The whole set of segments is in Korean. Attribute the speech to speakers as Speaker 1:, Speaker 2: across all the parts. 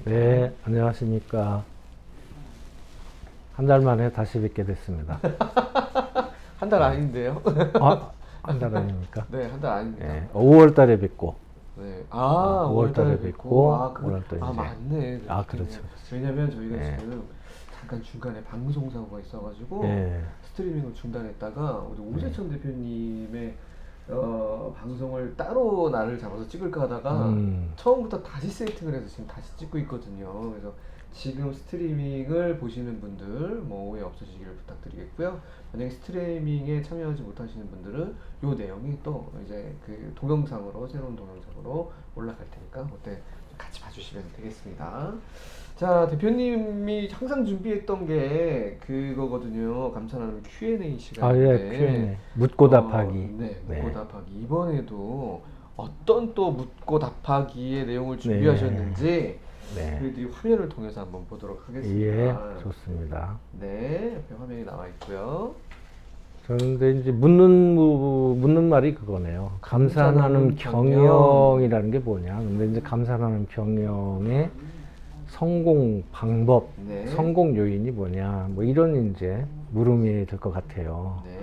Speaker 1: 네, 안녕하십니까. 한 달 만에 다시 뵙게 됐습니다.
Speaker 2: 한 달 아닌데요?
Speaker 1: 아, 한 달 아닙니까?
Speaker 2: 네, 한 달 아닙니다.
Speaker 1: 네, 5월 달에 뵙고,
Speaker 2: 네.
Speaker 1: 5월 달에 뵙고, 5월 또 이제.
Speaker 2: 맞네.
Speaker 1: 아, 그렇죠.
Speaker 2: 왜냐면 저희가
Speaker 1: 네.
Speaker 2: 지금 잠깐 중간에 방송 사고가 있어가지고
Speaker 1: 네.
Speaker 2: 스트리밍을 중단했다가 우리 오재천 대표님의 방송을 따로 날을 잡아서 찍을까 하다가 처음부터 다시 세팅을 해서 지금 다시 찍고 있거든요. 그래서 지금 스트리밍을 보시는 분들 뭐 오해 없으시기를 부탁드리겠고요. 만약에 스트리밍에 참여하지 못하시는 분들은 요 내용이 또 이제 그 동영상으로 새로운 동영상으로 올라갈 테니까 그때 같이 봐주시면 되겠습니다. 자, 대표님이 항상 준비했던 게 그거거든요. 감사하는 Q&A 시간인데.
Speaker 1: 아, 예, Q&A. 묻고 답하기.
Speaker 2: 네, 묻고
Speaker 1: 네.
Speaker 2: 답하기. 이번에도 어떤 또 묻고 답하기의 내용을 준비하셨는지
Speaker 1: 네.
Speaker 2: 이 화면을 통해서 한번 보도록 하겠습니다.
Speaker 1: 예, 좋습니다.
Speaker 2: 네, 옆에 화면이 나와 있고요.
Speaker 1: 저는 근데 이제 묻는 말이 그거네요. 감사 나눔 경영이라는 게 뭐냐. 근데 이제 감사 나눔 경영의 성공 방법,
Speaker 2: 네.
Speaker 1: 성공 요인이 뭐냐, 뭐 이런 이제 물음이 될 것 같아요.
Speaker 2: 네.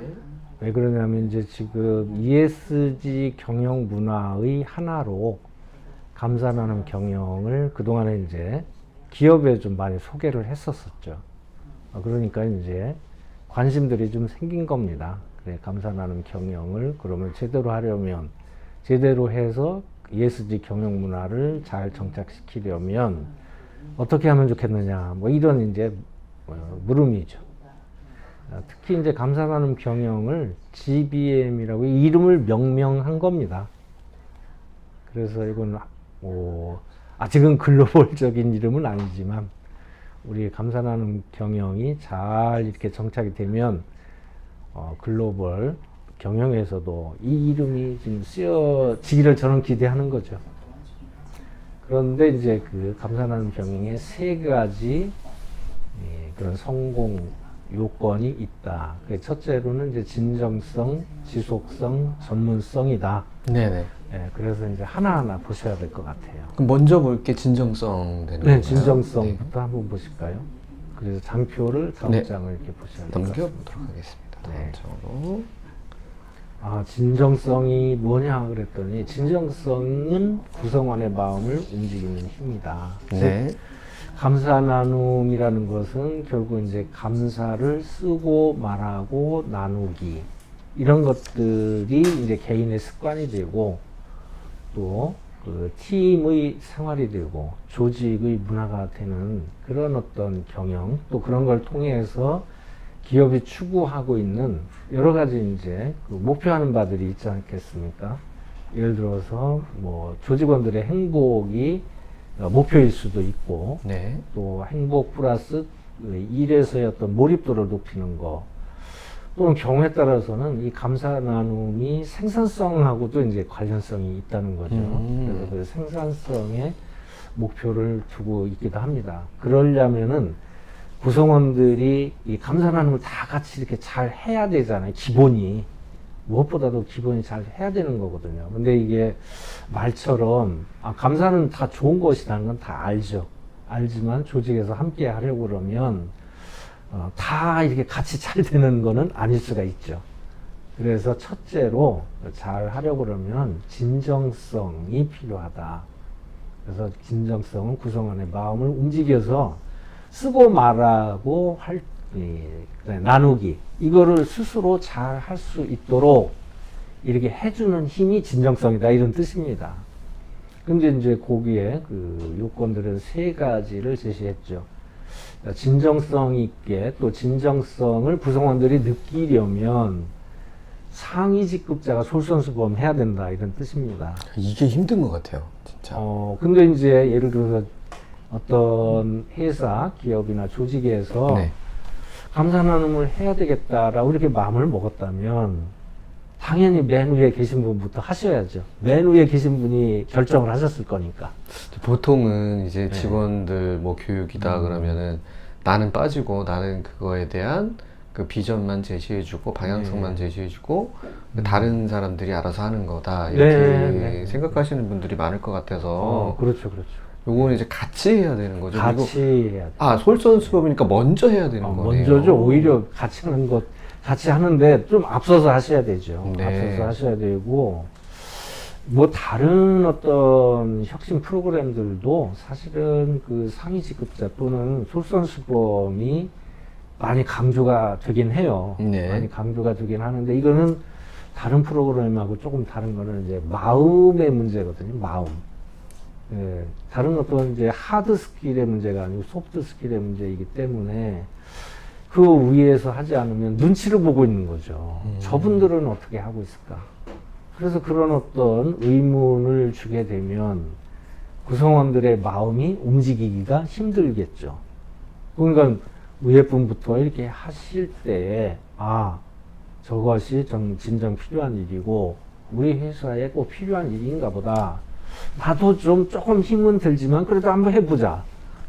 Speaker 1: 왜 그러냐면 이제 지금 ESG 경영 문화의 하나로 감사 나눔 경영을 그동안에 이제 기업에 좀 많이 소개를 했었었죠. 그러니까 이제 관심들이 좀 생긴 겁니다. 그래, 감사 나눔 경영을 그러면 제대로 하려면, 제대로 해서 ESG 경영 문화를 잘 정착시키려면 어떻게 하면 좋겠느냐, 뭐 이런 이제 물음이죠. 특히 이제 감사 나눔 경영을 GBM이라고 이름을 명명한 겁니다. 그래서 이건 뭐 아직은 글로벌적인 이름은 아니지만 우리 감사 나눔 경영이 잘 이렇게 정착이 되면 글로벌 경영에서도 이 이름이 지금 쓰여지기를 저는 기대하는 거죠. 그런데 이제 그 감사 나눔 경영에 세 가지 그런 성공 요건이 있다. 첫째로는 이제 진정성, 지속성, 전문성이다.
Speaker 2: 네네.
Speaker 1: 예, 그래서 이제 하나하나 보셔야 될 것 같아요.
Speaker 2: 그럼 먼저 볼 게 진정성 되는
Speaker 1: 네,
Speaker 2: 건가요?
Speaker 1: 진정성부터
Speaker 2: 네.
Speaker 1: 한번 보실까요? 그래서 장표를 다음
Speaker 2: 네.
Speaker 1: 장을 이렇게 보셔야 될 것 같습니다.
Speaker 2: 넘겨보도록 하겠습니다. 다음
Speaker 1: 네.
Speaker 2: 장으로.
Speaker 1: 아, 진정성이 뭐냐 그랬더니 진정성은 구성원의 마음을 움직이는 힘이다.
Speaker 2: 네.
Speaker 1: 즉, 감사 나눔이라는 것은 결국 이제 감사를 쓰고 말하고 나누기 이런 것들이 이제 개인의 습관이 되고 또 그 팀의 생활이 되고 조직의 문화가 되는 그런 어떤 경영 또 그런 걸 통해서 기업이 추구하고 있는 여러 가지 이제 그 목표하는 바들이 있지 않겠습니까? 예를 들어서 뭐 조직원들의 행복이 목표일 수도 있고
Speaker 2: 네.
Speaker 1: 또 행복 플러스 일에서의 어떤 몰입도를 높이는 거 또는 경우에 따라서는 이 감사 나눔이 생산성하고도 이제 관련성이 있다는 거죠. 그래서 그 생산성에 목표를 두고 있기도 합니다. 그러려면은 구성원들이 이 감사 나눔을 다 같이 이렇게 잘 해야 되잖아요. 기본이. 무엇보다도 기본이 잘 해야 되는 거거든요. 근데 이게 말처럼, 감사는 다 좋은 것이라는 건 다 알죠. 알지만 조직에서 함께 하려고 그러면, 다 이렇게 같이 잘 되는 거는 아닐 수가 있죠. 그래서 첫째로 잘 하려고 그러면 진정성이 필요하다. 그래서 진정성은 구성원의 마음을 움직여서 쓰고 말하고 나누기 이거를 스스로 잘 할 수 있도록 이렇게 해주는 힘이 진정성이다 이런 뜻입니다. 근데 이제 거기에 그 요건들은 세 가지를 제시했죠. 진정성 있게 또 진정성을 구성원들이 느끼려면 상위 직급자가 솔선수범해야 된다 이런 뜻입니다.
Speaker 2: 이게 힘든 것 같아요, 진짜.
Speaker 1: 근데 이제 예를 들어서 어떤 회사, 기업이나 조직에서
Speaker 2: 네.
Speaker 1: 감사 나눔을 해야 되겠다라고 이렇게 마음을 먹었다면 당연히 맨 위에 계신 분부터 하셔야죠. 맨 위에 계신 분이 결정을 하셨을 거니까.
Speaker 2: 보통은 이제
Speaker 1: 네.
Speaker 2: 직원들 뭐 교육이다 그러면은 나는 빠지고 나는 그거에 대한 그 비전만 제시해주고 방향성만 제시해주고 다른 사람들이 알아서 하는 거다 이렇게
Speaker 1: 네.
Speaker 2: 생각하시는 분들이 많을 것 같아서
Speaker 1: 그렇죠, 그렇죠.
Speaker 2: 요거는 이제 같이 해야 되는 거죠.
Speaker 1: 같이 해야 돼.
Speaker 2: 아, 솔선수범이니까 먼저 해야 되는 거네요.
Speaker 1: 먼저죠. 오히려 같이 하는 것, 같이 하는데 좀 앞서서 하셔야 되죠.
Speaker 2: 네.
Speaker 1: 앞서서 하셔야 되고, 뭐 다른 어떤 혁신 프로그램들도 사실은 그 상위 직급자 또는 솔선수범이 많이 강조가 되긴 해요.
Speaker 2: 네.
Speaker 1: 많이 강조가 되긴 하는데, 이거는 다른 프로그램하고 조금 다른 거는 이제 마음의 문제거든요. 마음. 예, 다른 어떤 이제 하드 스킬의 문제가 아니고 소프트 스킬의 문제이기 때문에 그 위에서 하지 않으면 눈치를 보고 있는 거죠. 저분들은 어떻게 하고 있을까? 그래서 그런 어떤 의문을 주게 되면 구성원들의 마음이 움직이기가 힘들겠죠. 그러니까 위에 분부터 이렇게 하실 때에 아, 저것이 진정 필요한 일이고 우리 회사에 꼭 필요한 일인가 보다. 나도 조금 힘은 들지만 그래도 한번 해보자.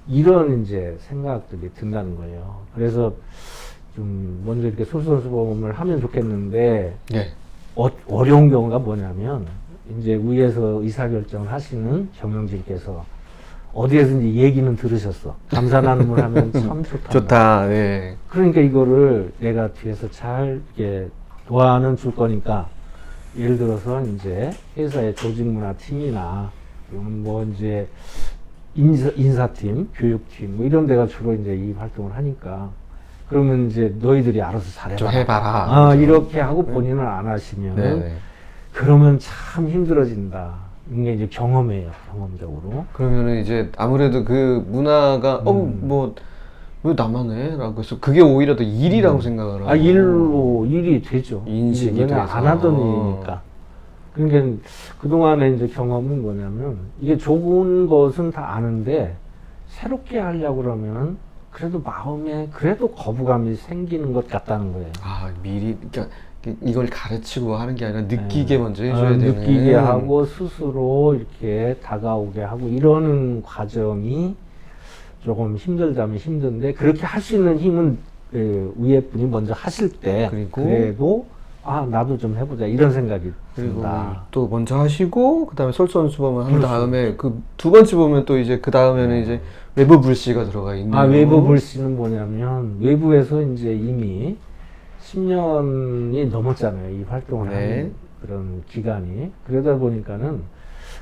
Speaker 1: 이런 이제 생각들이 든다는 거예요. 그래서 좀 먼저 이렇게 솔선수범을 하면 좋겠는데
Speaker 2: 네.
Speaker 1: 어려운 경우가 뭐냐면 이제 위에서 의사결정을 하시는 경영진께서 어디에서든지 얘기는 들으셨어. 감사 나눔을 하면 참 좋다.
Speaker 2: 좋다. 네.
Speaker 1: 그러니까 이거를 내가 뒤에서 잘 이렇게 도와는 줄 거니까 예를 들어서 이제 회사의 조직문화팀이나 뭐 이제 인사팀, 교육팀 뭐 이런 데가 주로 이제 이 활동을 하니까 그러면 이제 너희들이 알아서 잘해봐.
Speaker 2: 좀 해봐라.
Speaker 1: 아,
Speaker 2: 그렇죠.
Speaker 1: 이렇게 하고 본인은 안 하시면
Speaker 2: 네네.
Speaker 1: 그러면 참 힘들어진다. 이게 이제 경험이에요, 경험적으로.
Speaker 2: 그러면은 이제 아무래도 그 문화가 뭐 왜 나만 해? 라고 해서 그게 오히려 더 일이라고 생각을 하고.
Speaker 1: 아, 일이 되죠.
Speaker 2: 인식이
Speaker 1: 왜냐면
Speaker 2: 돼서.
Speaker 1: 안 하던 일이니까. 그러니까 그동안에 이제 경험은 뭐냐면 이게 좋은 것은 다 아는데 새롭게 하려고 그러면 그래도 마음에 그래도 거부감이 생기는 것 같다는 거예요.
Speaker 2: 아, 미리 그러니까 이걸 가르치고 하는 게 아니라 느끼게 먼저 해줘야 되는.
Speaker 1: 느끼게 하고 스스로 이렇게 다가오게 하고 이러는 과정이 조금 힘들다면 힘든데 그렇게 할 수 있는 힘은 그 위에 분이 먼저 하실 때
Speaker 2: 그리고
Speaker 1: 그래도 아 나도 좀 해보자 이런 생각이
Speaker 2: 그리고
Speaker 1: 든다.
Speaker 2: 또 먼저 하시고 그다음에 솔선수범을 한
Speaker 1: 그렇죠.
Speaker 2: 다음에 그 두 번째 보면 또 이제 그 다음에는 이제 외부 불씨가 들어가 있는.
Speaker 1: 아 외부 불씨는 뭐냐면 외부에서 이제 이미 10년이 넘었잖아요. 이 활동을
Speaker 2: 네.
Speaker 1: 하는 그런 기간이. 그러다 보니까는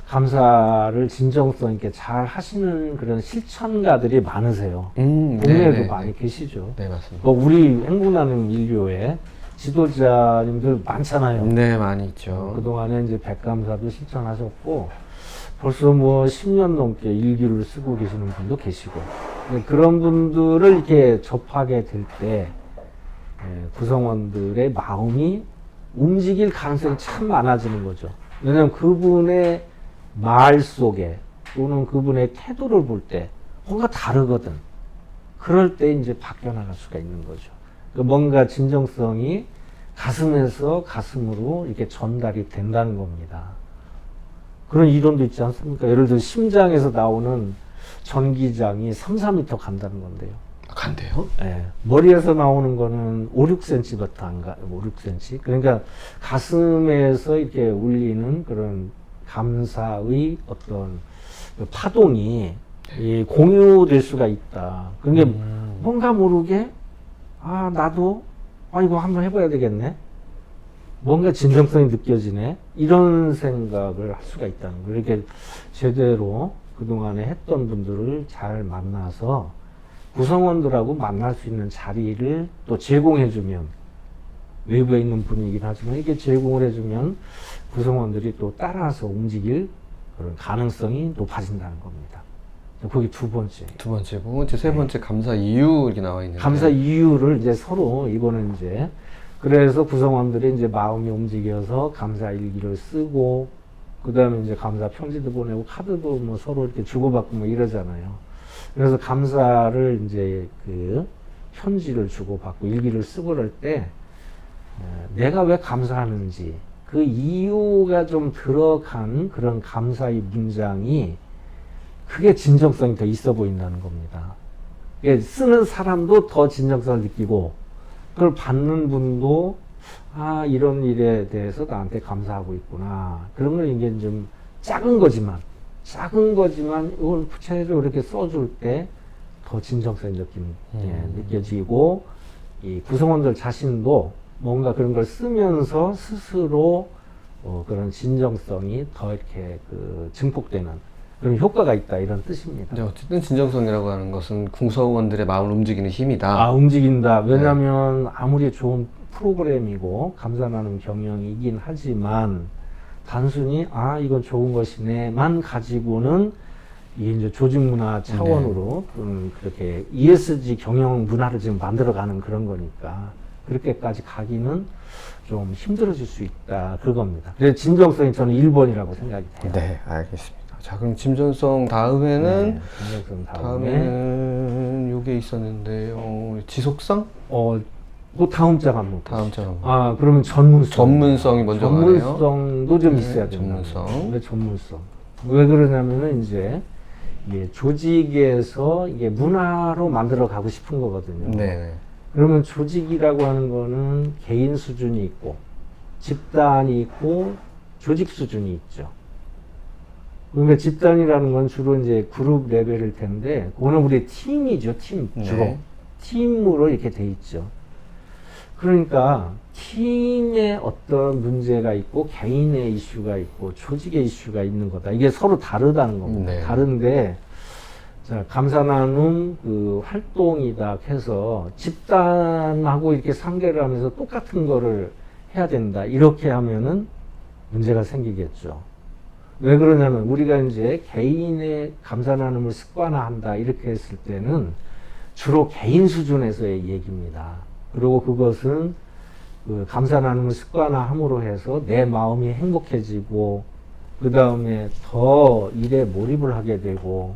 Speaker 1: 감사를 진정성 있게 잘 하시는 그런 실천가들이 많으세요. 동네에도
Speaker 2: 네네.
Speaker 1: 많이 계시죠.
Speaker 2: 네, 맞습니다.
Speaker 1: 뭐 우리 행군하는 인류에 지도자님들 많잖아요.
Speaker 2: 네, 많이 있죠.
Speaker 1: 그동안에 이제 백감사도 실천하셨고 벌써 뭐 10년 넘게 일기를 쓰고 계시는 분도 계시고 그런 분들을 이렇게 접하게 될 때 구성원들의 마음이 움직일 가능성이 참 많아지는 거죠. 왜냐하면 그분의 말 속에 또는 그분의 태도를 볼 때 뭔가 다르거든. 그럴 때 이제 바뀌어 나갈 수가 있는 거죠. 뭔가 진정성이 가슴에서 가슴으로 이렇게 전달이 된다는 겁니다. 그런 이론도 있지 않습니까? 예를 들어 심장에서 나오는 전기장이 3, 4m 간다는 건데요.
Speaker 2: 간대요?
Speaker 1: 예, 머리에서 나오는 거는 5, 6cm부터 안 가, 5, 6cm. 그러니까 가슴에서 이렇게 울리는 그런 감사의 어떤 그 파동이 이 공유될 수가 있다. 그러니까 뭔가 모르게 아 나도 이거 한번 해봐야 되겠네. 뭔가 진정성이 느껴지네. 이런 생각을 할 수가 있다는 거예요. 이렇게 제대로 그동안에 했던 분들을 잘 만나서 구성원들하고 만날 수 있는 자리를 또 제공해주면 외부에 있는 분이긴 하지만 이게 제공을 해주면 구성원들이 또 따라서 움직일 그런 가능성이 높아진다는 겁니다. 그게 두 번째.
Speaker 2: 두 번째고 이제 세 번째 감사 이유 이렇게 나와 있는데.
Speaker 1: 감사 이유를 이제 서로 이거는 이제 그래서 구성원들이 이제 마음이 움직여서 감사 일기를 쓰고 그 다음에 이제 감사 편지도 보내고 카드도 뭐 서로 이렇게 주고받고 뭐 이러잖아요. 그래서 감사를 이제 그 편지를 주고받고 일기를 쓰고 그럴 때 내가 왜 감사하는지 그 이유가 좀 들어간 그런 감사의 문장이 그게 진정성이 더 있어 보인다는 겁니다. 쓰는 사람도 더 진정성을 느끼고 그걸 받는 분도 아 이런 일에 대해서 나한테 감사하고 있구나. 그런 걸 이게 좀 작은 거지만 작은 거지만 이걸 구체적으로 이렇게 써줄 때 더 진정성이 느껴지고 이 구성원들 자신도 뭔가 그런 걸 쓰면서 스스로 그런 진정성이 더 이렇게 증폭되는 그런 효과가 있다 이런 뜻입니다.
Speaker 3: 네, 어쨌든 진정성이라고 하는 것은 구성원들의 마음을 움직이는 힘이다.
Speaker 1: 움직인다. 왜냐하면 아무리 좋은 프로그램이고 감사 나눔 경영이긴 하지만 단순히 이건 좋은 것이네만 가지고는 이게 이제 조직 문화 차원으로 그렇게 ESG 경영 문화를 지금 만들어가는 그런 거니까 그렇게까지 가기는 좀 힘들어질 수 있다 그겁니다. 그래서 진정성이 저는 1번이라고 생각이 돼요.
Speaker 3: 네, 알겠습니다. 자, 그럼 진정성 다음에는
Speaker 1: 진정성
Speaker 3: 다음에는 요게 있었는데요. 지속성?
Speaker 1: 그 다음 장 한번.
Speaker 3: 다음 장 한번.
Speaker 1: 그러면 전문성.
Speaker 3: 전문성이 먼저 가네요.
Speaker 1: 전문성도 좀 있어야 된다.
Speaker 3: 전문성.
Speaker 1: 왜 전문성? 왜 그러냐면은 이제 이게 조직에서 이게 문화로 만들어 가고 싶은 거거든요.
Speaker 3: 네.
Speaker 1: 그러면 조직이라고 하는 거는 개인 수준이 있고 집단이 있고 조직 수준이 있죠. 그러니까 집단이라는 건 주로 이제 그룹 레벨일 텐데 그거는 우리 팀이죠. 팀 주로.
Speaker 3: 네.
Speaker 1: 팀으로 이렇게 돼 있죠. 그러니까 팀에 어떤 문제가 있고 개인의 이슈가 있고 조직의 이슈가 있는 거다. 이게 서로 다르다는 겁니다.
Speaker 3: 네.
Speaker 1: 다른데 자, 감사 나눔 활동이다 해서 집단하고 이렇게 상대를 하면서 똑같은 거를 해야 된다. 이렇게 하면은 문제가 생기겠죠. 왜 그러냐면 우리가 이제 개인의 감사 나눔을 습관화한다. 이렇게 했을 때는 주로 개인 수준에서의 얘기입니다. 그리고 그것은 감사 나눔을 습관화함으로 해서 내 마음이 행복해지고 그 다음에 더 일에 몰입을 하게 되고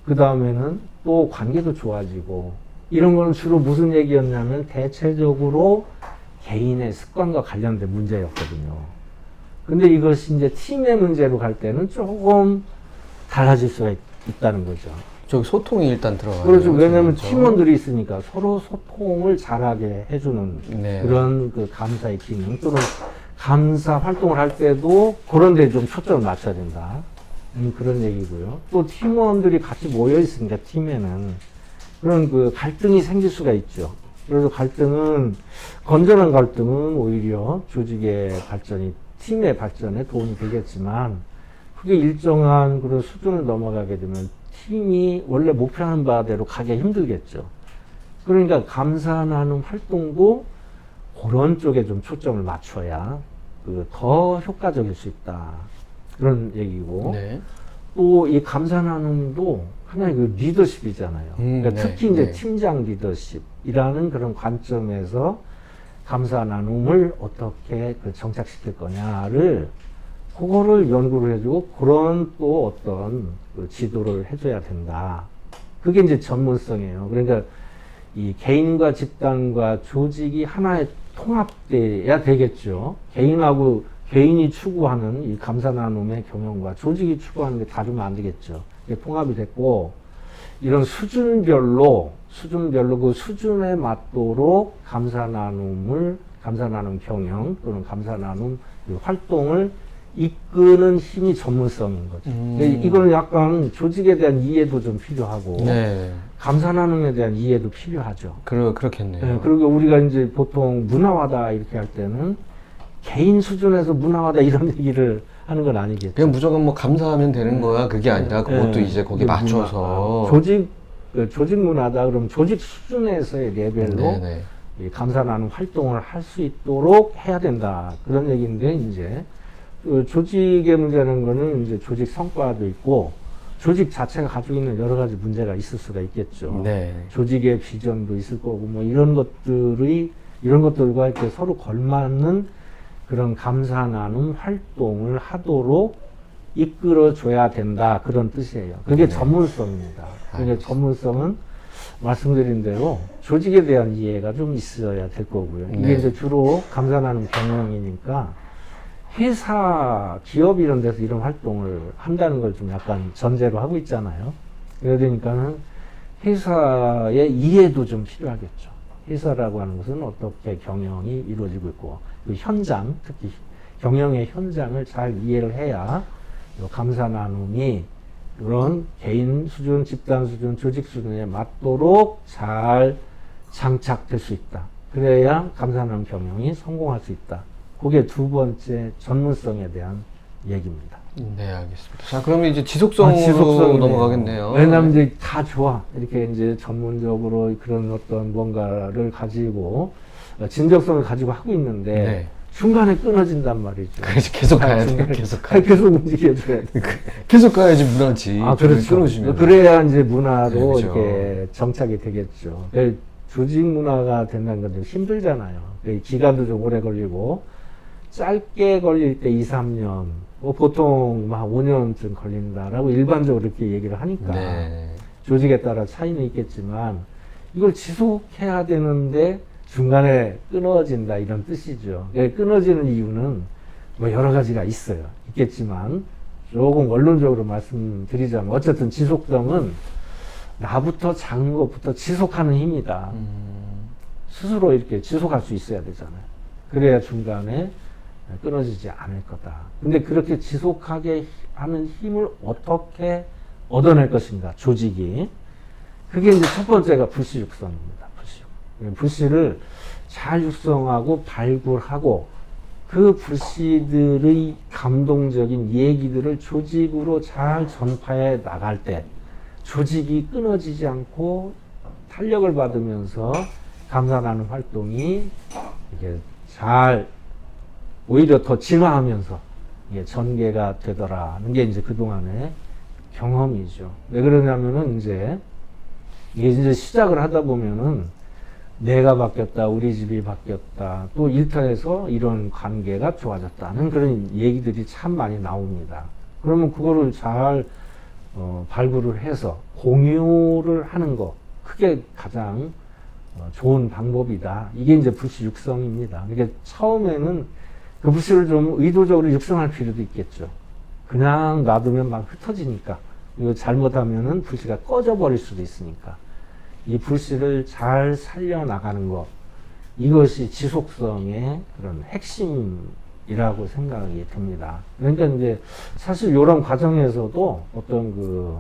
Speaker 1: 그 다음에는 또 관계도 좋아지고 이런 거는 주로 무슨 얘기였냐면 대체적으로 개인의 습관과 관련된 문제였거든요. 근데 이것이 이제 팀의 문제로 갈 때는 조금 달라질 수가 있다는 거죠.
Speaker 3: 저기 소통이 일단 들어가요.
Speaker 1: 그렇죠. 왜냐하면 팀원들이 있으니까 서로 소통을 잘하게 해주는
Speaker 3: 네.
Speaker 1: 그런 감사의 기능 또는 감사 활동을 할 때도 그런 데 좀 초점을 맞춰야 된다. 그런 얘기고요. 또 팀원들이 같이 모여 있으니까 팀에는 그런 갈등이 생길 수가 있죠. 그래서 건전한 갈등은 오히려 조직의 발전이 팀의 발전에 도움이 되겠지만 그게 일정한 그런 수준을 넘어가게 되면 팀이 원래 목표하는 바대로 가기 힘들겠죠. 그러니까 감사 나눔 활동도 그런 쪽에 좀 초점을 맞춰야 더 효과적일 수 있다. 그런 얘기고.
Speaker 3: 네.
Speaker 1: 또 이 감사 나눔도 하나의 리더십이잖아요. 그러니까
Speaker 3: 네,
Speaker 1: 특히 이제
Speaker 3: 네.
Speaker 1: 팀장 리더십이라는 그런 관점에서 감사 나눔을 어떻게 정착시킬 거냐를 그거를 연구를 해주고 그런 또 어떤 지도를 해줘야 된다. 그게 이제 전문성이에요. 그러니까 이 개인과 집단과 조직이 하나에 통합돼야 되겠죠. 개인이 추구하는 이 감사 나눔의 경영과 조직이 추구하는 게 다르면 안 되겠죠. 이게 통합이 됐고 이런 수준별로 그 수준에 맞도록 감사 나눔 경영 또는 감사 나눔 활동을 이끄는 힘이 전문성인 거죠. 이거는 약간 조직에 대한 이해도 좀 필요하고
Speaker 3: 네.
Speaker 1: 감사 나눔에 대한 이해도 필요하죠.
Speaker 3: 그렇겠네요.
Speaker 1: 네, 그리고 우리가 이제 보통 문화화다 이렇게 할 때는 개인 수준에서 문화화다 이런 얘기를 하는 건 아니겠죠.
Speaker 3: 그냥 무조건 뭐 감사하면 되는 거야. 그게 아니라 그것도 이제 거기에 맞춰서
Speaker 1: 조직 문화다 그러면 조직 수준에서의 레벨로
Speaker 3: 네네.
Speaker 1: 이 감사 나눔 활동을 할 수 있도록 해야 된다. 그런 얘기인데 이제 조직의 문제라는 거는 이제 조직 성과도 있고 조직 자체가 가지고 있는 여러 가지 문제가 있을 수가 있겠죠.
Speaker 3: 네.
Speaker 1: 조직의 비전도 있을 거고 뭐 이런 것들과 이렇게 서로 걸맞는 그런 감사 나눔 활동을 하도록 이끌어줘야 된다. 그런 뜻이에요. 그게 전문성입니다. 그러니까 전문성은 말씀드린 대로 조직에 대한 이해가 좀 있어야 될 거고요. 이게
Speaker 3: 네.
Speaker 1: 이제 주로 감사 나눔 경영이니까 회사, 기업 이런 데서 이런 활동을 한다는 걸 좀 약간 전제로 하고 있잖아요. 그러니까는 회사의 이해도 좀 필요하겠죠. 회사라고 하는 것은 어떻게 경영이 이루어지고 있고 그 현장, 특히 경영의 현장을 잘 이해를 해야 요 감사 나눔이 이런 개인 수준, 집단 수준, 조직 수준에 맞도록 잘 장착될 수 있다. 그래야 감사 나눔 경영이 성공할 수 있다. 그게 두 번째 전문성에 대한 얘기입니다.
Speaker 3: 네, 알겠습니다. 자, 그러면 이제 지속성으로
Speaker 1: 지속성이네요.
Speaker 3: 넘어가겠네요.
Speaker 1: 왜냐하면 이제 다 좋아. 이렇게 이제 전문적으로 그런 어떤 뭔가를 가지고 진정성을 가지고 하고 있는데
Speaker 3: 네.
Speaker 1: 중간에 끊어진단 말이죠.
Speaker 3: 그래서 계속 가야 돼요.
Speaker 1: 중간에
Speaker 3: 계속 가야
Speaker 1: 계속 움직여줘야 돼.
Speaker 3: 계속 가야지 문화지.
Speaker 1: 아, 그렇죠.
Speaker 3: 끊어지면.
Speaker 1: 그래야 이제 문화도
Speaker 3: 네, 그렇죠.
Speaker 1: 이렇게 정착이 되겠죠. 조직 문화가 된다는 건 좀 힘들잖아요. 기간도 좀 오래 걸리고, 짧게 걸릴 때 2, 3년, 보통 막 5년쯤 걸린다라고 일반적으로 이렇게 얘기를 하니까,
Speaker 3: 네.
Speaker 1: 조직에 따라 차이는 있겠지만, 이걸 지속해야 되는데 중간에 끊어진다 이런 뜻이죠. 끊어지는 이유는 뭐 여러 가지가 있겠지만, 조금 원론적으로 말씀드리자면, 어쨌든 지속성은 나부터 작은 것부터 지속하는 힘이다. 스스로 이렇게 지속할 수 있어야 되잖아요. 그래야 중간에 끊어지지 않을 거다. 근데 그렇게 지속하게 하는 힘을 어떻게 얻어낼 것인가, 조직이. 그게 이제 첫 번째가 불씨 육성입니다. 불씨를 잘 육성하고 발굴하고 그 불씨들의 감동적인 얘기들을 조직으로 잘 전파해 나갈 때 조직이 끊어지지 않고 탄력을 받으면서 감사 나눔 활동이 이게 잘 오히려 더 진화하면서 이게 전개가 되더라는 게 이제 그동안의 경험이죠. 왜 그러냐면은 이게 이제 시작을 하다 보면은 내가 바뀌었다, 우리 집이 바뀌었다, 또 일터에서 이런 관계가 좋아졌다는 그런 얘기들이 참 많이 나옵니다. 그러면 그거를 잘 발굴을 해서 공유를 하는 거, 그게 가장 좋은 방법이다. 이게 이제 불씨 육성입니다. 그러니까 처음에는 그 불씨를 좀 의도적으로 육성할 필요도 있겠죠. 그냥 놔두면 막 흩어지니까. 이거 잘못하면은 불씨가 꺼져버릴 수도 있으니까. 이 불씨를 잘 살려나가는 것, 이것이 지속성의 그런 핵심이라고 생각이 듭니다. 그러니까 이제 사실 이런 과정에서도 어떤 그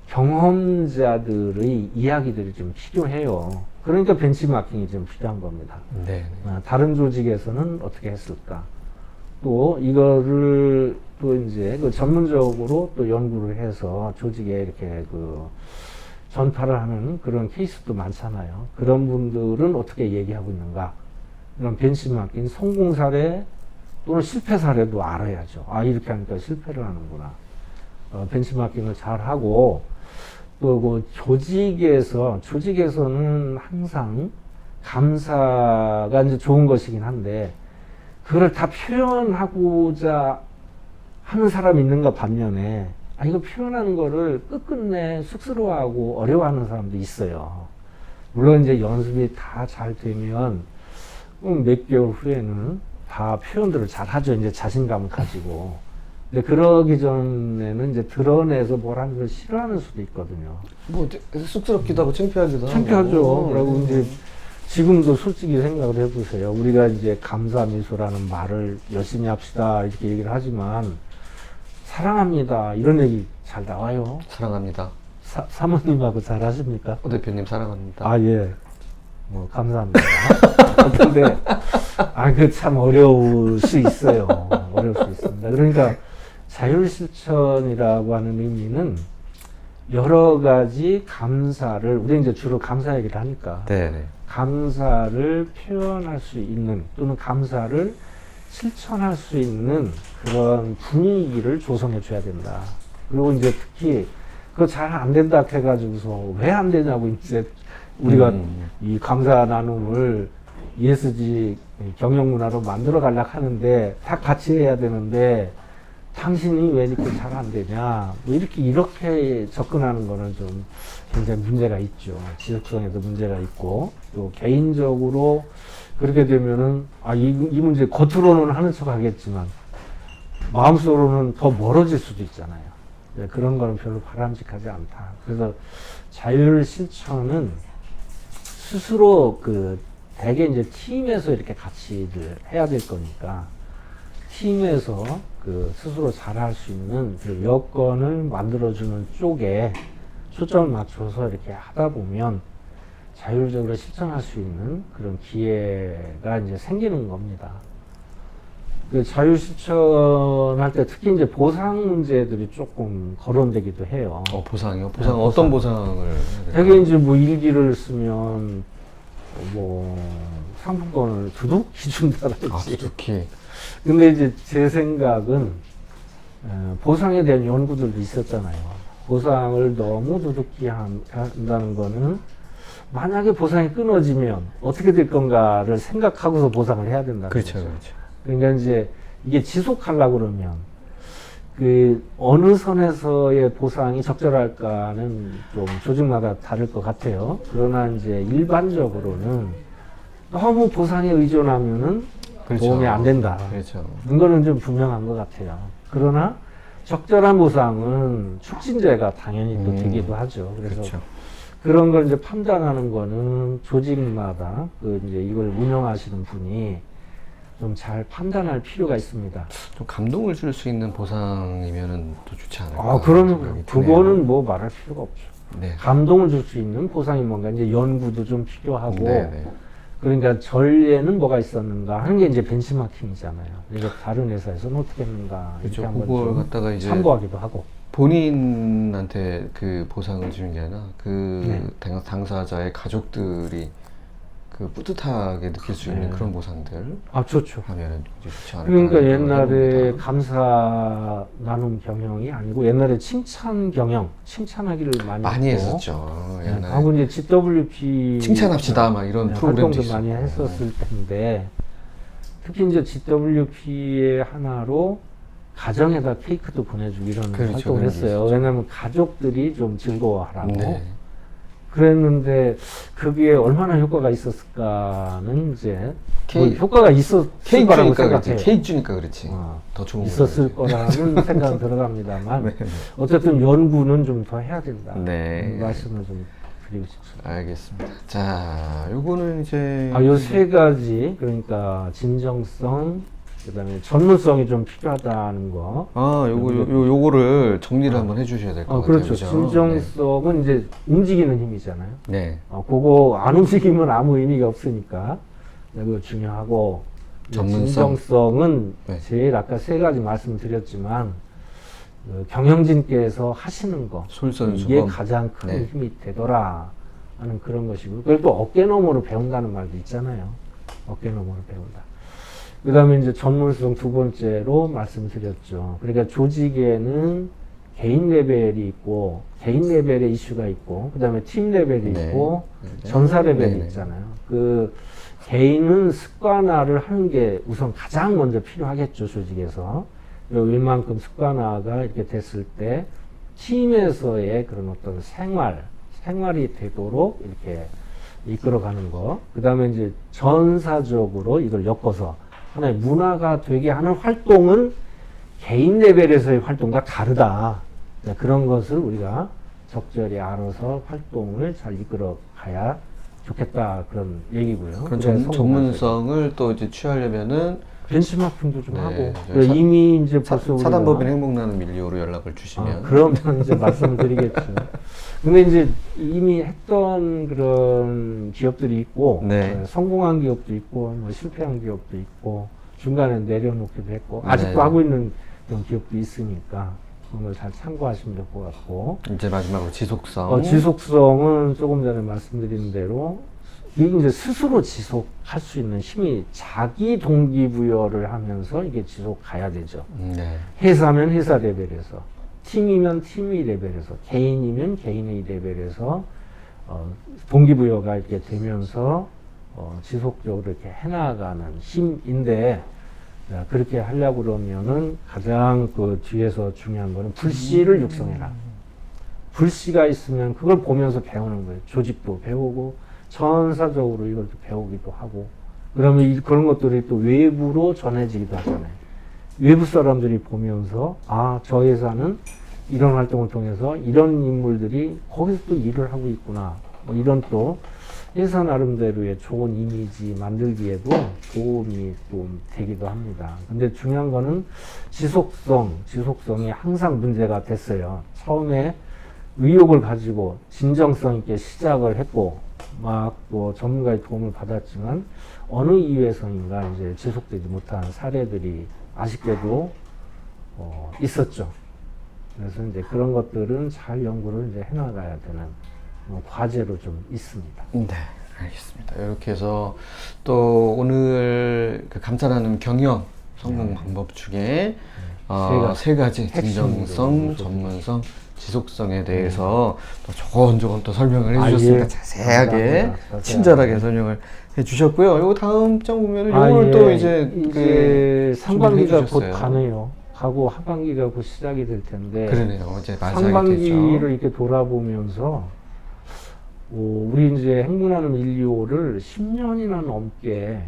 Speaker 1: 경험자들의 이야기들이 좀 필요해요. 그러니까 벤치마킹이 좀 필요한 겁니다.
Speaker 3: 네.
Speaker 1: 다른 조직에서는 어떻게 했을까? 또 이거를 또 이제 그 전문적으로 또 연구를 해서 조직에 이렇게 그 전파를 하는 그런 케이스도 많잖아요. 그런 분들은 어떻게 얘기하고 있는가? 이런 벤치마킹, 성공 사례 또는 실패 사례도 알아야죠. 아, 이렇게 하니까 실패를 하는구나. 벤치마킹을 잘 하고, 또 그 조직에서는 항상 감사가 이제 좋은 것이긴 한데, 그걸 다 표현하고자 하는 사람이 있는가 반면에, 이거 표현하는 거를 끝끝내 쑥스러워하고 어려워하는 사람도 있어요. 물론 이제 연습이 다 잘 되면 몇 개월 후에는 다 표현들을 잘 하죠. 이제 자신감을 가지고. 근데 그러기 전에는 이제 드러내서 뭘 하는 걸 싫어하는 수도 있거든요.
Speaker 3: 뭐 쑥스럽기도 하고 창피하기도 하고.
Speaker 1: 창피하죠. 그리고 이제 지금도 솔직히 생각을 해보세요. 우리가 이제 감사 미소라는 말을 열심히 합시다 이렇게 얘기를 하지만 사랑합니다 이런 얘기 잘 나와요.
Speaker 3: 사랑합니다.
Speaker 1: 사모님하고 잘 하십니까?
Speaker 3: 대표님 사랑합니다.
Speaker 1: 아, 예. 뭐 감사합니다. 근데 그 참 어려울 수 있어요. 어려울 수 있습니다. 그러니까 자율실천이라고 하는 의미는 여러 가지 감사를, 우리 이제 주로 감사 얘기를 하니까.
Speaker 3: 네네.
Speaker 1: 감사를 표현할 수 있는, 또는 감사를 실천할 수 있는 그런 분위기를 조성해 줘야 된다. 그리고 이제 특히 그거 잘 안 된다 해가지고서 왜 안 되냐고 이제 우리가 이 감사 나눔을 ESG 경영 문화로 만들어 가려고 하는데 다 같이 해야 되는데 당신이 왜 이렇게 잘 안 되냐, 뭐 이렇게 접근하는 거는 좀 굉장히 문제가 있죠. 지속성에도 문제가 있고, 또 개인적으로 그렇게 되면은 이 문제 겉으로는 하는 척 하겠지만 마음속으로는 더 멀어질 수도 있잖아요. 네, 그런 거는 별로 바람직하지 않다. 그래서 자율 실천은 스스로 대개 이제 팀에서 이렇게 같이 해야 될 거니까 팀에서 그 스스로 잘할 수 있는 그 여건을 만들어주는 쪽에 초점을 맞춰서 이렇게 하다 보면 자율적으로 실천할 수 있는 그런 기회가 이제 생기는 겁니다. 그 자율 실천할 때 특히 이제 보상 문제들이 조금 거론되기도 해요.
Speaker 3: 보상이요?
Speaker 1: 네,
Speaker 3: 어떤 보상을? 해야 될까요?
Speaker 1: 되게 이제 뭐 일기를 쓰면 뭐 상품권을 두둑히 준다든지.
Speaker 3: 두둑히.
Speaker 1: 근데 이제 제 생각은 보상에 대한 연구들도 있었잖아요. 보상을 너무 두둑히 한다는 거는 만약에 보상이 끊어지면 어떻게 될 건가를 생각하고서 보상을 해야 된다는
Speaker 3: 그렇죠,
Speaker 1: 거죠.
Speaker 3: 그렇죠.
Speaker 1: 그러니까 이제 이게 지속하려고 그러면 그 어느 선에서의 보상이 적절할까는 좀 조직마다 다를 것 같아요. 그러나 이제 일반적으로는 너무 보상에 의존하면은 도움이 안 된다.
Speaker 3: 그렇죠.
Speaker 1: 이거는 좀 분명한 것 같아요. 그러나 적절한 보상은 촉진제가 당연히 또 되기도 하죠. 그래서
Speaker 3: 그렇죠.
Speaker 1: 그런 걸 이제 판단하는 거는 조직마다 그 이제 이걸 운영하시는 분이 좀 잘 판단할 필요가 있습니다.
Speaker 3: 좀 감동을 줄 수 있는 보상이면은 또 좋지 않을까?
Speaker 1: 그러면 그거는 뭐 말할 필요가 없죠.
Speaker 3: 네.
Speaker 1: 감동을 줄 수 있는 보상이 뭔가 이제 연구도 좀 필요하고
Speaker 3: 네.
Speaker 1: 그러니까 전례는 뭐가 있었는가 하는 게 이제 벤치마킹이잖아요. 그래서 다른 회사에서는 어떻게 했는가 이렇게
Speaker 3: 그렇죠.
Speaker 1: 한번
Speaker 3: 그걸
Speaker 1: 좀
Speaker 3: 갖다가 이제
Speaker 1: 참고하기도 하고.
Speaker 3: 본인한테 그 보상을 주는 게 아니라 그
Speaker 1: 네.
Speaker 3: 당사자의 가족들이 그 뿌듯하게 느낄 수 있는 그런 보상들
Speaker 1: 좋죠.
Speaker 3: 하면은 이제 좋지 않을까.
Speaker 1: 그러니까
Speaker 3: 하는
Speaker 1: 옛날에
Speaker 3: 생각입니다.
Speaker 1: 감사 나눔 경영이 아니고 옛날에 칭찬 경영, 칭찬하기를
Speaker 3: 많이
Speaker 1: 했고,
Speaker 3: 했었죠. 옛날에.
Speaker 1: 하고 이제 GWP
Speaker 3: 칭찬합시다 막 이런 프로그램도
Speaker 1: 활동도 많이
Speaker 3: 있었고.
Speaker 1: 했었을 텐데 특히 이제 GWP의 하나로 가정에다 케이크도 보내주고 이런
Speaker 3: 그렇죠,
Speaker 1: 활동을
Speaker 3: 그런 게
Speaker 1: 했어요. 왜냐하면 가족들이 좀 즐거워하라고.
Speaker 3: 네.
Speaker 1: 그랬는데 그게 얼마나 효과가 있었을까는 이제
Speaker 3: 케이크-
Speaker 1: 뭐 효과가 있었을
Speaker 3: 케이크
Speaker 1: 거라고
Speaker 3: 주니까 그렇지.
Speaker 1: 생각해요.
Speaker 3: 케이크 주니까 그렇지.
Speaker 1: 어,
Speaker 3: 더 좋은
Speaker 1: 있었을
Speaker 3: 거지.
Speaker 1: 거라는 생각은 들어갑니다만
Speaker 3: 네.
Speaker 1: 어쨌든 연구는 좀 더 해야 된다.
Speaker 3: 네.
Speaker 1: 말씀을 좀 드리고 싶습니다.
Speaker 3: 알겠습니다. 자, 요거는 이제
Speaker 1: 요 세 가지 그러니까 진정성, 그다음에 전문성이 좀 필요하다는 거.
Speaker 3: 요거를 정리를 한번 해주셔야 될 것 같아요.
Speaker 1: 그렇죠.
Speaker 3: 그죠?
Speaker 1: 진정성은 이제 움직이는 힘이잖아요.
Speaker 3: 네.
Speaker 1: 그거 안 움직이면 아무 의미가 없으니까 그거 중요하고
Speaker 3: 전문성.
Speaker 1: 진정성은
Speaker 3: 네.
Speaker 1: 제일 아까 세 가지 말씀드렸지만 경영진께서 하시는 거
Speaker 3: 솔선수범.
Speaker 1: 이게 가장 큰
Speaker 3: 네.
Speaker 1: 힘이 되더라 하는 그런 것이고 그리고 또 어깨너머로 배운다는 말도 있잖아요. 어깨너머로 배운다. 그 다음에 이제 전문성 두 번째로 말씀드렸죠. 그러니까 조직에는 개인 레벨이 있고, 개인 레벨의 이슈가 있고, 그 다음에 팀 레벨이
Speaker 3: 네.
Speaker 1: 있고,
Speaker 3: 네.
Speaker 1: 전사 레벨이
Speaker 3: 네.
Speaker 1: 있잖아요. 그 개인은 습관화를 하는 게 우선 가장 먼저 필요하겠죠, 조직에서. 그리고 웬만큼 습관화가 이렇게 됐을 때, 팀에서의 그런 어떤 생활이 되도록 이렇게 이끌어가는 거. 그 다음에 이제 전사적으로 이걸 엮어서 하나의 문화가 되게 하는 활동은 개인 레벨에서의 활동과 다르다. 그런 것을 우리가 적절히 알아서 활동을 잘 이끌어 가야 좋겠다. 그런 얘기고요.
Speaker 3: 그런
Speaker 1: 그래야
Speaker 3: 전문성을 또 이제 취하려면은
Speaker 1: 벤치마킹도 좀
Speaker 3: 네,
Speaker 1: 하고.
Speaker 3: 사-
Speaker 1: 이미 이제 벌써
Speaker 3: 사단법인 행복나는 밀리오로 연락을 주시면
Speaker 1: 그러면 이제 말씀을 드리겠죠. 근데 이제 이미 했던 그런 기업들이 있고,
Speaker 3: 네.
Speaker 1: 성공한 기업도 있고, 뭐 실패한 기업도 있고, 중간에 내려놓기도 했고,
Speaker 3: 네.
Speaker 1: 아직도 하고 있는 그런 기업도 있으니까, 그런 걸 잘 참고하시면 될 것 같고.
Speaker 3: 이제 마지막으로 지속성.
Speaker 1: 지속성은 조금 전에 말씀드린 대로, 이게 이제 스스로 지속할 수 있는 힘이 자기 동기부여를 하면서 이게 지속 가야 되죠.
Speaker 3: 네.
Speaker 1: 회사면 회사 레벨에서, 팀이면 팀의 레벨에서, 개인이면 개인의 레벨에서 동기부여가 이렇게 되면서 지속적으로 이렇게 해나가는 힘인데 그렇게 하려고 그러면은 가장 그 뒤에서 중요한 거는 불씨를 육성해라. 불씨가 있으면 그걸 보면서 배우는 거예요. 조직도 배우고 전사적으로 이걸 또 배우기도 하고 그러면 그런 것들이 또 외부로 전해지기도 하잖아요. 외부 사람들이 보면서 저 회사는 이런 활동을 통해서 이런 인물들이 거기서 또 일을 하고 있구나. 뭐 이런 또 회사 나름대로의 좋은 이미지 만들기에도 도움이 좀 되기도 합니다. 근데 중요한 거는 지속성이 항상 문제가 됐어요. 처음에 의욕을 가지고 진정성 있게 시작을 했고, 막 또 전문가의 도움을 받았지만, 어느 이유에서인가 이제 지속되지 못한 사례들이 아쉽게도 있었죠. 그래서 이제 그런 것들은 잘 연구를 이제 해나가야 되는 과제로 좀 있습니다.
Speaker 3: 네, 알겠습니다. 이렇게 해서 또 오늘 그 감사 나눔 경영 성공 방법 중에 세 가지 진정성, 전문성, 지속성에 대해서 또 조곤조곤 또 설명을 해주셨습니다.
Speaker 1: 예.
Speaker 3: 자세하게,
Speaker 1: 감사합니다.
Speaker 3: 친절하게 설명을 해주셨고요. 요 다음 장 보면은 요걸
Speaker 1: 예.
Speaker 3: 또 이제
Speaker 1: 이제 상반기가 곧
Speaker 3: 준비해 주셨어요.
Speaker 1: 가네요. 가고 하반기가 곧 시작이 될 텐데.
Speaker 3: 그러네요. 이제 마지막이
Speaker 1: 상반기를
Speaker 3: 됐죠.
Speaker 1: 이렇게 돌아보면서 우리 이제 행복나눔 125를 10년이나 넘게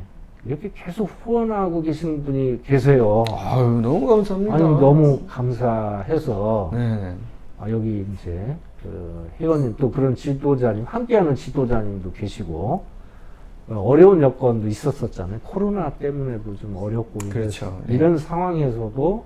Speaker 1: 이렇게 계속 후원하고 계신 분이 계세요.
Speaker 3: 아유, 너무 감사합니다.
Speaker 1: 아니 너무 감사해서
Speaker 3: 네.
Speaker 1: 여기 이제 그 회원님 또 그런 지도자님 함께하는 지도자님도 계시고 어려운 여건도 있었었잖아요. 코로나 때문에도 좀 어렵고
Speaker 3: 그렇죠. 네.
Speaker 1: 이런 상황에서도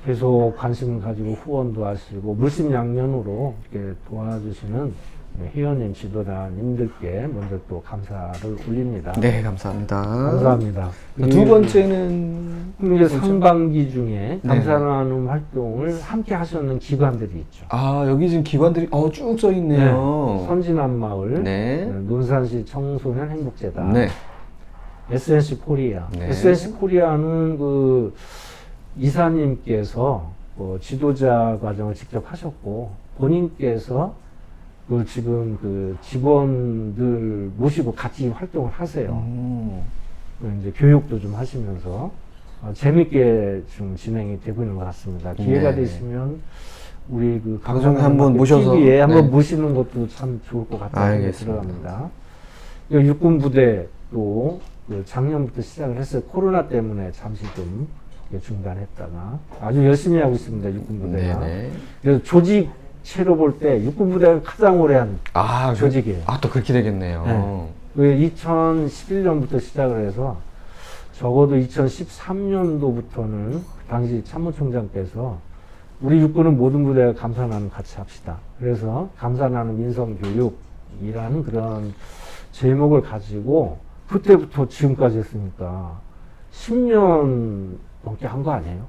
Speaker 1: 계속 관심을 가지고 후원도 하시고 물심양면으로 이렇게 도와주시는 회원님 지도자님들께 먼저 또 감사를 올립니다.
Speaker 3: 네, 감사합니다.
Speaker 1: 감사합니다.
Speaker 3: 두 번째는
Speaker 1: 이제 상반기 중에
Speaker 3: 네.
Speaker 1: 감사나눔 활동을 함께 하셨는 기관들이 있죠.
Speaker 3: 여기 지금 기관들이 쭉 써 있네요.
Speaker 1: 선진한마을,
Speaker 3: 네.
Speaker 1: 논산시 청소년 행복재단,
Speaker 3: 네.
Speaker 1: SNC 코리아.
Speaker 3: 네.
Speaker 1: SNC 코리아는 그 이사님께서 지도자 과정을 직접 하셨고 본인께서 그 지금 그 직원들 모시고 같이 활동을 하세요. 이제 교육도 좀 하시면서 재밌게 좀 진행이 되고 있는 것 같습니다. 기회가
Speaker 3: 네.
Speaker 1: 되시면 우리 그
Speaker 3: 방송에 한번 모셔서
Speaker 1: TV에 한번
Speaker 3: 네.
Speaker 1: 모시는 것도 참 좋을 것 같다는 생각이
Speaker 3: 알겠습니다.
Speaker 1: 들어갑니다. 육군 부대도 작년부터 시작을 했어요. 코로나 때문에 잠시 좀 중단했다가 아주 열심히 하고 있습니다. 육군 부대가.
Speaker 3: 네네.
Speaker 1: 그래서 조직체로 볼 때 육군 부대가 가장 오래 한 조직이에요.
Speaker 3: 또 그렇게 되겠네요.
Speaker 1: 네. 2011년부터 시작을 해서 적어도 2013년도부터는 당시 참모총장께서 우리 육군은 모든 부대가 감사나눔 같이 합시다. 그래서 감사나눔 인성교육이라는 그런 제목을 가지고 그때부터 지금까지 했으니까 10년 넘게 한 거 아니에요?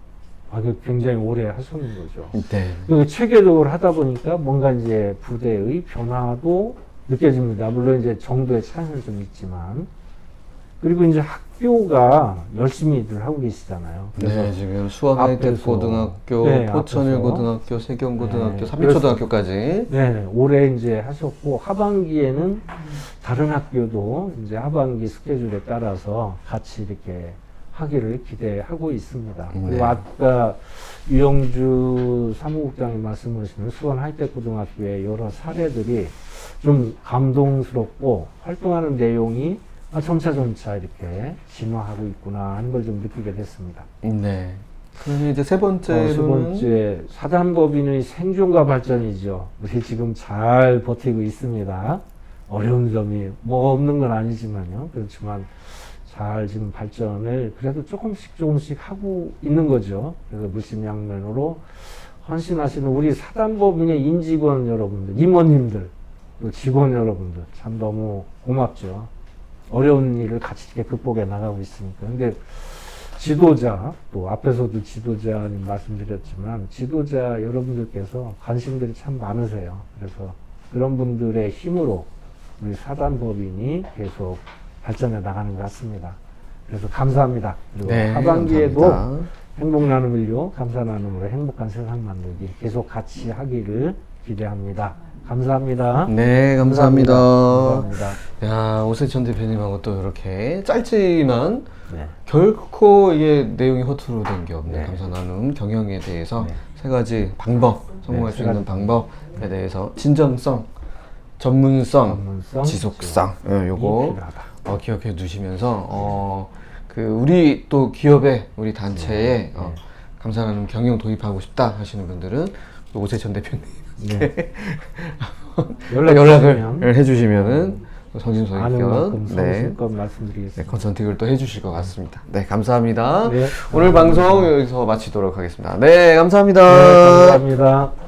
Speaker 1: 굉장히 오래 하셨는 거죠.
Speaker 3: 네.
Speaker 1: 체계적으로 하다 보니까 뭔가 이제 부대의 변화도 느껴집니다. 물론 이제 정도의 차이는 좀 있지만. 그리고 이제 학교가 열심히들 하고 계시잖아요. 그래서
Speaker 3: 네, 지금 수원 하이텍
Speaker 1: 앞에서,
Speaker 3: 고등학교,
Speaker 1: 네,
Speaker 3: 포천일
Speaker 1: 앞에서.
Speaker 3: 고등학교, 세경 고등학교,
Speaker 1: 네,
Speaker 3: 삼미초등학교까지.
Speaker 1: 네, 올해 이제 하셨고, 하반기에는 다른 학교도 이제 하반기 스케줄에 따라서 같이 이렇게 하기를 기대하고 있습니다.
Speaker 3: 네.
Speaker 1: 그리고 아까 유영주 사무국장이 말씀하시는 수원 하이텍 고등학교의 여러 사례들이 좀 감동스럽고 활동하는 내용이 점차 이렇게 진화하고 있구나 하는 걸 좀 느끼게 됐습니다.
Speaker 3: 네. 그러면 이제 세 번째로는
Speaker 1: 세 번째, 사단법인의 생존과 발전이죠. 우리 지금 잘 버티고 있습니다. 어려운 점이 뭐 없는 건 아니지만요. 그렇지만 잘 지금 발전을 그래도 조금씩 하고 있는 거죠. 그래서 물심양면으로 헌신하시는 우리 사단법인의 임직원 여러분들, 임원님들, 또 직원 여러분들 참 너무 고맙죠. 어려운 일을 같이 이렇게 극복해 나가고 있으니까. 근데 지도자, 또 앞에서도 지도자님 말씀드렸지만 지도자 여러분들께서 관심들이 참 많으세요. 그래서 그런 분들의 힘으로 우리 사단법인이 계속 발전해 나가는 것 같습니다. 그래서 감사합니다. 그리고
Speaker 3: 네,
Speaker 1: 하반기에도
Speaker 3: 감사합니다.
Speaker 1: 행복나눔을요, 감사나눔으로 행복한 세상 만들기 계속 같이 하기를 기대합니다. 감사합니다.
Speaker 3: 네, 감사합니다.
Speaker 1: 감사합니다.
Speaker 3: 야, 오세천 대표님하고 또 이렇게 짧지만
Speaker 1: 네.
Speaker 3: 결코 이게 내용이 허투루 된 게 없는
Speaker 1: 네.
Speaker 3: 감사나눔 경영에 대해서
Speaker 1: 네.
Speaker 3: 세 가지 방법, 성공할
Speaker 1: 네,
Speaker 3: 수
Speaker 1: 세
Speaker 3: 있는
Speaker 1: 가지
Speaker 3: 방법에 대해서 진정성, 전문성, 지속성, 요거
Speaker 1: 필요하다.
Speaker 3: 기억해 두시면서 우리 또 기업에 우리 단체에 감사나눔 경영 도입하고 싶다 하시는 분들은 또 오세천 대표님
Speaker 1: 네.
Speaker 3: 연락을 해주시면은
Speaker 1: 아는
Speaker 3: 성심성의껏
Speaker 1: 만큼
Speaker 3: 네.
Speaker 1: 성심껏 말씀드리겠습니다.
Speaker 3: 네, 컨설팅을 또 해주실 것 같습니다. 네, 감사합니다.
Speaker 1: 네,
Speaker 3: 오늘 방송 여기서 마치도록 하겠습니다. 네, 감사합니다.
Speaker 1: 네, 감사합니다.